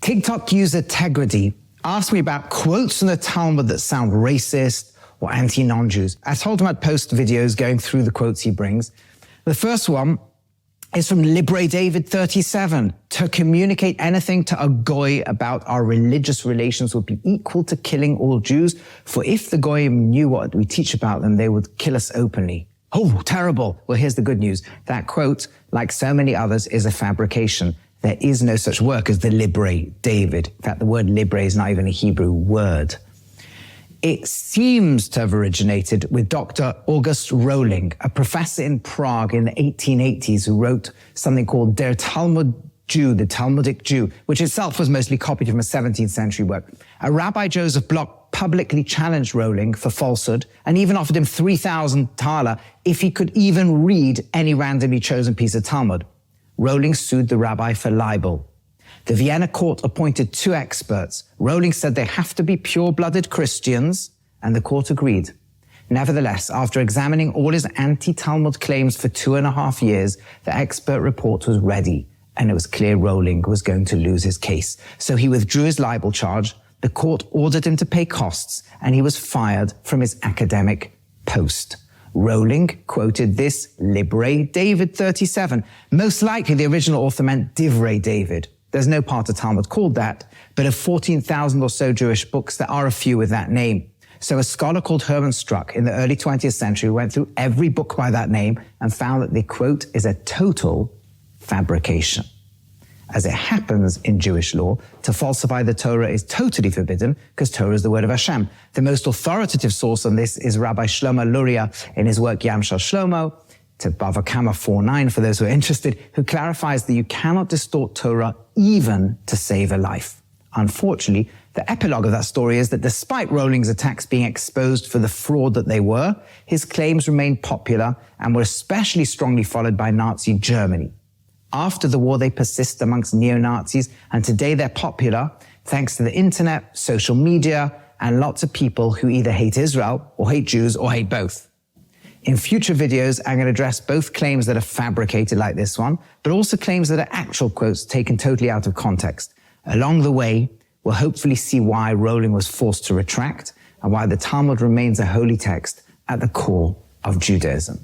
TikTok user Tegrity asked me about quotes from the Talmud that sound racist or anti-non-Jews. I told him I'd post videos going through the quotes he brings. The first one is from Libre David 37. To communicate anything to a Goy about our religious relations would be equal to killing all Jews, for if the Goyim knew what we teach about them, they would kill us openly. Oh, terrible. Well, here's the good news. That quote, like so many others, is a fabrication. There is no such work as the Libre David. In fact, the word Libre is not even a Hebrew word. It seems to have originated with Dr. August Rowe, a professor in Prague in the 1880s who wrote something called Der Talmud Jew, the Talmudic Jew, which itself was mostly copied from a 17th century work. A Rabbi Joseph Bloch publicly challenged Rowe for falsehood and even offered him 3,000 thaler if he could even read any randomly chosen piece of Talmud. Rowe sued the rabbi for libel. The Vienna court appointed 2 experts. Rowe said they have to be pure-blooded Christians, and the court agreed. Nevertheless, after examining all his anti-Talmud claims for 2.5 years, the expert report was ready, and it was clear Rowe was going to lose his case. So he withdrew his libel charge, the court ordered him to pay costs, and he was fired from his academic post. Rowe quoted this Libre David 37. Most likely the original author meant Divrei David. There's no part of Talmud called that, but of 14,000 or so Jewish books, there are a few with that name. So a scholar called Herman Struck in the early 20th century went through every book by that name and found that the quote is a total fabrication. As it happens in Jewish law, to falsify the Torah is totally forbidden because Torah is the word of Hashem. The most authoritative source on this is Rabbi Shlomo Luria in his work Yam Shel Shlomo, to Bava Kama 4.9 for those who are interested, who clarifies that you cannot distort Torah even to save a life. Unfortunately, the epilogue of that story is that despite Rowling's attacks being exposed for the fraud that they were, his claims remained popular and were especially strongly followed by Nazi Germany. After the war, they persist amongst neo-Nazis, and today they're popular thanks to the internet, social media, and lots of people who either hate Israel or hate Jews or hate both. In future videos, I'm going to address both claims that are fabricated like this one, but also claims that are actual quotes taken totally out of context. Along the way, we'll hopefully see why Rowling was forced to retract and why the Talmud remains a holy text at the core of Judaism.